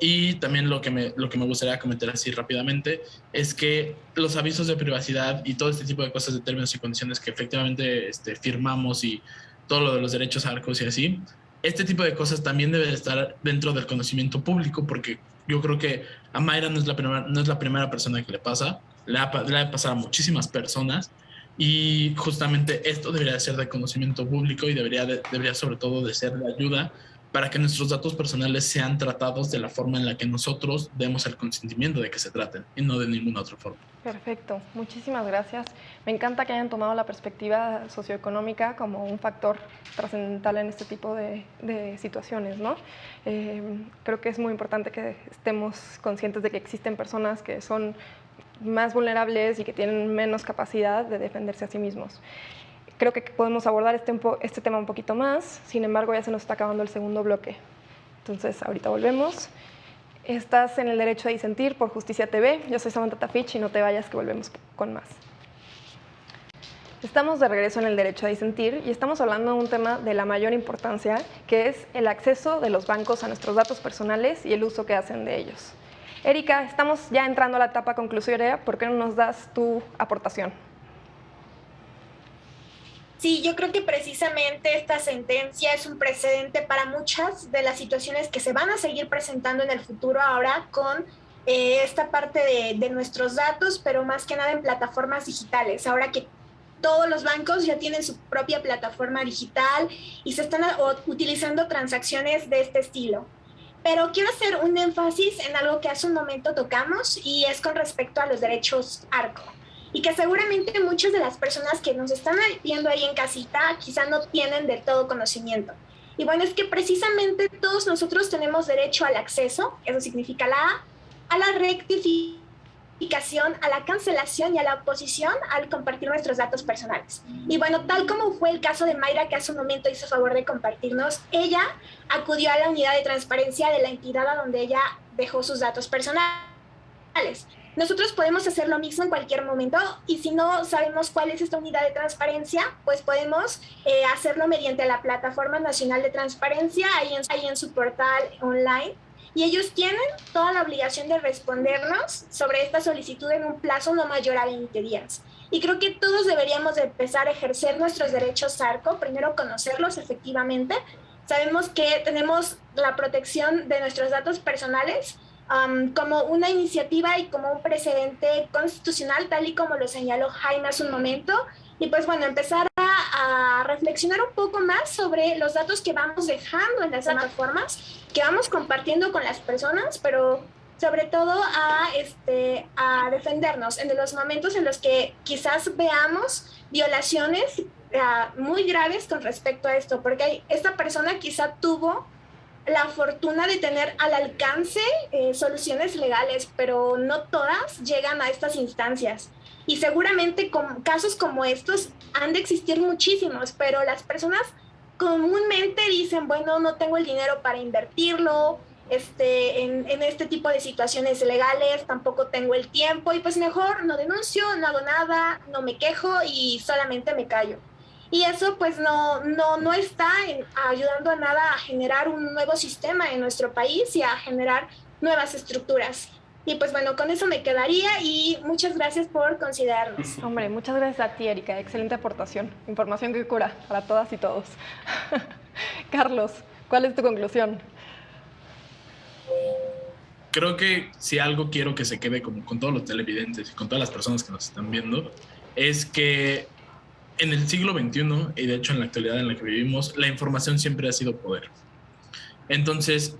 Y también lo que me gustaría comentar así rápidamente es que los avisos de privacidad y todo este tipo de cosas de términos y condiciones que efectivamente firmamos y todo lo de los derechos ARCOS y así, este tipo de cosas también deben estar dentro del conocimiento público porque yo creo que a Mayra no es la primera persona que le pasa, le ha pasado a muchísimas personas y justamente esto debería ser de conocimiento público y debería sobre todo de ser de ayuda para que nuestros datos personales sean tratados de la forma en la que nosotros demos el consentimiento de que se traten y no de ninguna otra forma. Perfecto, muchísimas gracias. Me encanta que hayan tomado la perspectiva socioeconómica como un factor trascendental en este tipo de situaciones, ¿no? Creo que es muy importante que estemos conscientes de que existen personas que son más vulnerables y que tienen menos capacidad de defenderse a sí mismos. Creo que podemos abordar este tema un poquito más, sin embargo ya se nos está acabando el segundo bloque. Entonces ahorita volvemos. Estás en el derecho a disentir por Justicia TV. Yo soy Samantha Tafich y no te vayas que volvemos con más. Estamos de regreso en el derecho a disentir y estamos hablando de un tema de la mayor importancia, que es el acceso de los bancos a nuestros datos personales y el uso que hacen de ellos. Erika, estamos ya entrando a la etapa conclusoria. ¿Por qué no nos das tu aportación? Sí, yo creo que precisamente esta sentencia es un precedente para muchas de las situaciones que se van a seguir presentando en el futuro ahora con esta parte de nuestros datos, pero más que nada en plataformas digitales. Ahora que todos los bancos ya tienen su propia plataforma digital y se están utilizando transacciones de este estilo. Pero quiero hacer un énfasis en algo que hace un momento tocamos y es con respecto a los derechos ARCO. Y que seguramente muchas de las personas que nos están viendo ahí en casita quizá no tienen del todo conocimiento. Y bueno, es que precisamente todos nosotros tenemos derecho al acceso, eso significa a la rectificación, a la cancelación y a la oposición al compartir nuestros datos personales. Y bueno, tal como fue el caso de Mayra, que hace un momento hizo favor de compartirnos, ella acudió a la unidad de transparencia de la entidad a donde ella dejó sus datos personales. Nosotros podemos hacer lo mismo en cualquier momento y si no sabemos cuál es esta unidad de transparencia, pues podemos hacerlo mediante la Plataforma Nacional de Transparencia, ahí en su portal online. Y ellos tienen toda la obligación de respondernos sobre esta solicitud en un plazo no mayor a 20 días. Y creo que todos deberíamos de empezar a ejercer nuestros derechos ARCO, primero conocerlos efectivamente. Sabemos que tenemos la protección de nuestros datos personales, como una iniciativa y como un precedente constitucional, tal y como lo señaló Jaime hace un momento, y pues bueno, empezar a reflexionar un poco más sobre los datos que vamos dejando en las plataformas, que vamos compartiendo con las personas, pero sobre todo a defendernos en los momentos en los que quizás veamos violaciones muy graves con respecto a esto, porque esta persona quizá tuvo la fortuna de tener al alcance soluciones legales, pero no todas llegan a estas instancias. Y seguramente con casos como estos han de existir muchísimos, pero las personas comúnmente dicen, bueno, no tengo el dinero para invertirlo en este tipo de situaciones legales, tampoco tengo el tiempo y pues mejor no denuncio, no hago nada, no me quejo y solamente me callo. Y eso pues no está ayudando a nada a generar un nuevo sistema en nuestro país y a generar nuevas estructuras. Y pues bueno, con eso me quedaría y muchas gracias por considerarnos. Hombre, muchas gracias a ti, Erika. Excelente aportación. Información que cura para todas y todos. Carlos, ¿cuál es tu conclusión? Creo que si algo quiero que se quede como con todos los televidentes y con todas las personas que nos están viendo, es que en el siglo XXI, y de hecho en la actualidad en la que vivimos, la información siempre ha sido poder. Entonces,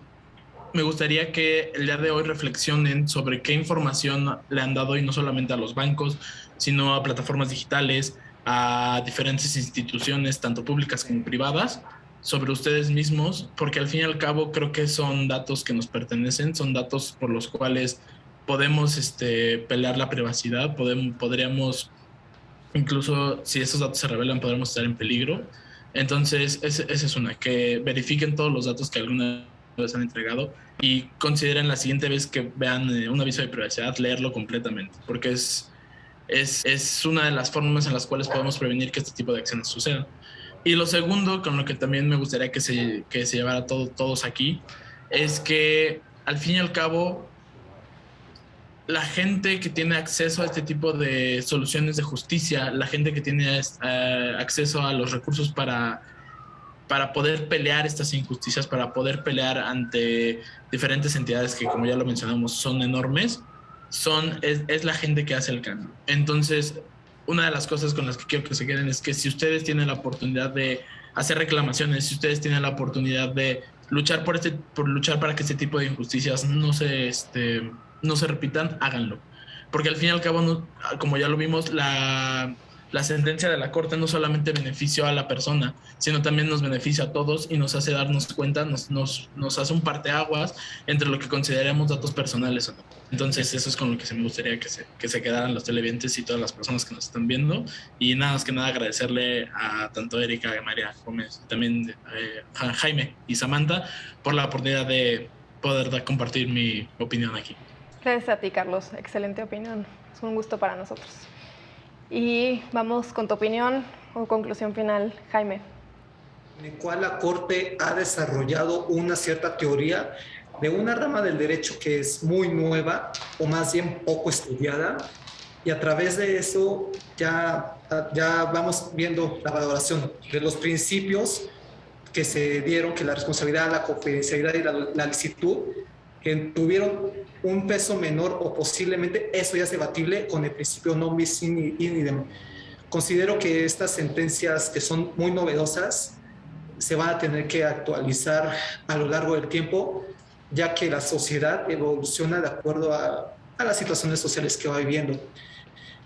me gustaría que el día de hoy reflexionen sobre qué información le han dado, y no solamente a los bancos, sino a plataformas digitales, a diferentes instituciones, tanto públicas como privadas, sobre ustedes mismos, porque al fin y al cabo creo que son datos que nos pertenecen, son datos por los cuales podemos pelear la privacidad, podríamos, incluso si esos datos se revelan, podremos estar en peligro. Entonces, esa es una, que verifiquen todos los datos que alguna vez han entregado y consideren la siguiente vez que vean un aviso de privacidad, leerlo completamente, porque es una de las formas en las cuales podemos prevenir que este tipo de acciones sucedan. Y lo segundo, con lo que también me gustaría que se llevara todos aquí, es que al fin y al cabo la gente que tiene acceso a este tipo de soluciones de justicia, la gente que tiene acceso a los recursos para poder pelear estas injusticias, para poder pelear ante diferentes entidades que, como ya lo mencionamos, son enormes, es la gente que hace el cambio. Entonces, una de las cosas con las que quiero que se queden es que si ustedes tienen la oportunidad de hacer reclamaciones, si ustedes tienen la oportunidad de luchar por luchar para que este tipo de injusticias no se repitan, háganlo. Porque al fin y al cabo, como ya lo vimos, la sentencia de la Corte no solamente benefició a la persona, sino también nos beneficia a todos y nos hace darnos cuenta, nos hace un parteaguas entre lo que consideramos datos personales o no. Entonces eso es con lo que me gustaría que se quedaran los televidentes y todas las personas que nos están viendo. Y nada más que nada agradecerle a tanto Erika, María Gómez, también a Jaime y Samantha por la oportunidad de poder compartir mi opinión aquí. Gracias a ti, Carlos. Excelente opinión. Es un gusto para nosotros. Y vamos con tu opinión o conclusión final, Jaime. En el cual la Corte ha desarrollado una cierta teoría de una rama del derecho que es muy nueva, o más bien poco estudiada, y a través de eso ya vamos viendo la valoración de los principios que se dieron, que la responsabilidad, la confidencialidad y la licitud que tuvieron un peso menor, o posiblemente eso ya es debatible con el principio non bis in idem. Considero que estas sentencias, que son muy novedosas, se van a tener que actualizar a lo largo del tiempo, ya que la sociedad evoluciona de acuerdo a las situaciones sociales que va viviendo.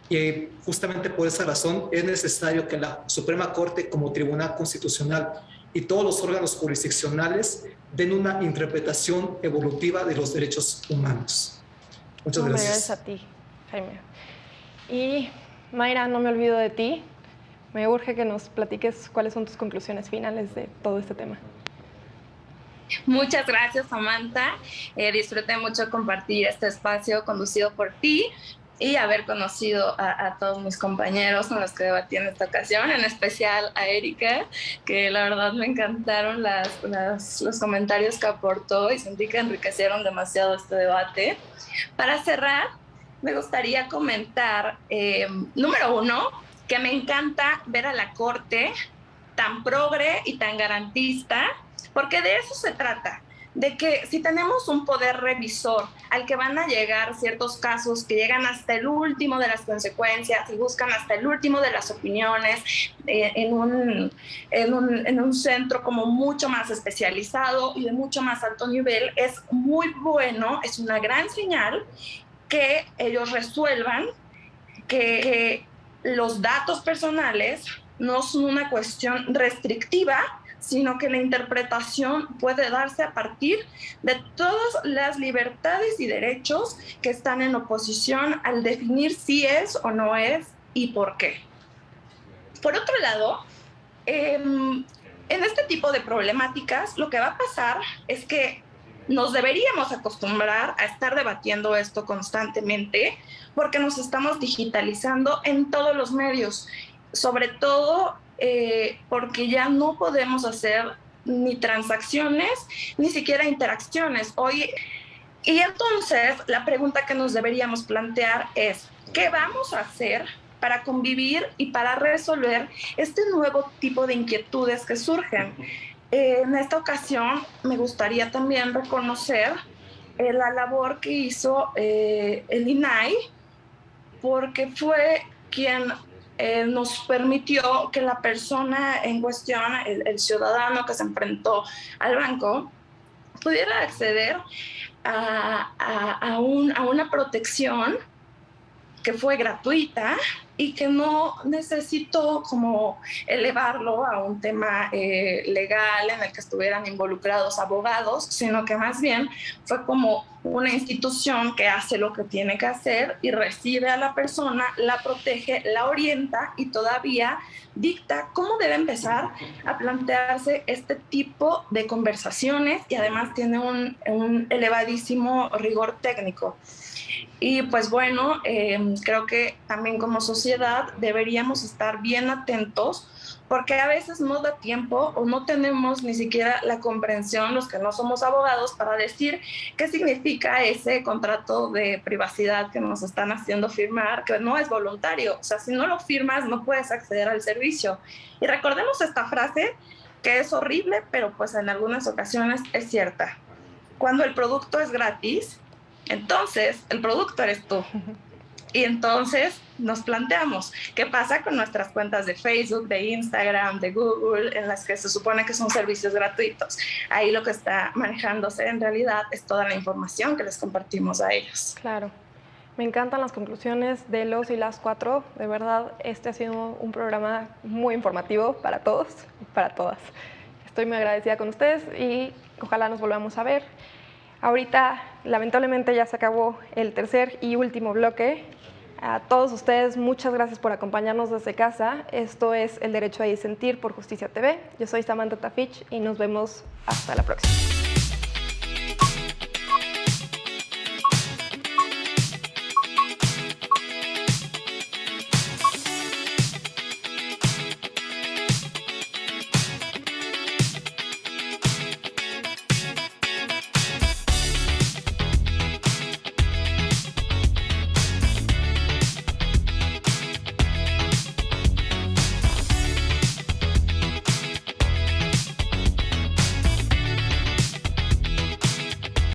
Y justamente por esa razón es necesario que la Suprema Corte, como Tribunal Constitucional, y todos los órganos jurisdiccionales den una interpretación evolutiva de los derechos humanos. Muchas gracias. Gracias a ti, Jaime. Y Mayra, no me olvido de ti. Me urge que nos platiques cuáles son tus conclusiones finales de todo este tema. Muchas gracias, Samantha. Disfruté mucho compartir este espacio conducido por ti y haber conocido a todos mis compañeros con los que debatí en esta ocasión, en especial a Erika, que la verdad me encantaron los comentarios que aportó y sentí que enriquecieron demasiado este debate. Para cerrar, me gustaría comentar, número uno, que me encanta ver a la Corte tan progre y tan garantista, porque de eso se trata, de que si tenemos un poder revisor al que van a llegar ciertos casos que llegan hasta el último de las consecuencias y buscan hasta el último de las opiniones en un centro como mucho más especializado y de mucho más alto nivel, es muy bueno, es una gran señal que ellos resuelvan que los datos personales no son una cuestión restrictiva, sino que la interpretación puede darse a partir de todas las libertades y derechos que están en oposición al definir si es o no es y por qué. Por otro lado, en este tipo de problemáticas, lo que va a pasar es que nos deberíamos acostumbrar a estar debatiendo esto constantemente, porque nos estamos digitalizando en todos los medios, sobre todo porque ya no podemos hacer ni transacciones, ni siquiera interacciones. Hoy Y entonces la pregunta que nos deberíamos plantear es, ¿qué vamos a hacer para convivir y para resolver este nuevo tipo de inquietudes que surgen? En esta ocasión me gustaría también reconocer la labor que hizo el INAI, porque fue quien nos permitió que la persona en cuestión, el ciudadano que se enfrentó al banco, pudiera acceder a una protección que fue gratuita y que no necesitó como elevarlo a un tema legal en el que estuvieran involucrados abogados, sino que más bien fue como una institución que hace lo que tiene que hacer y recibe a la persona, la protege, la orienta y todavía dicta cómo debe empezar a plantearse este tipo de conversaciones, y además tiene un elevadísimo rigor técnico. Y pues bueno, creo que también como sociedad deberíamos estar bien atentos, porque a veces no da tiempo o no tenemos ni siquiera la comprensión, los que no somos abogados, para decir qué significa ese contrato de privacidad que nos están haciendo firmar, que no es voluntario. O sea, si no lo firmas no puedes acceder al servicio. Y recordemos esta frase, que es horrible, pero pues en algunas ocasiones es cierta. Cuando el producto es gratis, entonces el producto eres tú. Y entonces nos planteamos, ¿qué pasa con nuestras cuentas de Facebook, de Instagram, de Google, en las que se supone que son servicios gratuitos? Ahí lo que está manejándose en realidad es toda la información que les compartimos a ellos. Claro. Me encantan las conclusiones de los y las cuatro. De verdad, este ha sido un programa muy informativo para todos y para todas. Estoy muy agradecida con ustedes y ojalá nos volvamos a ver. Ahorita, lamentablemente, ya se acabó el tercer y último bloque. A todos ustedes, muchas gracias por acompañarnos desde casa. Esto es El Derecho a Disentir por Justicia TV. Yo soy Samantha Tafich y nos vemos hasta la próxima.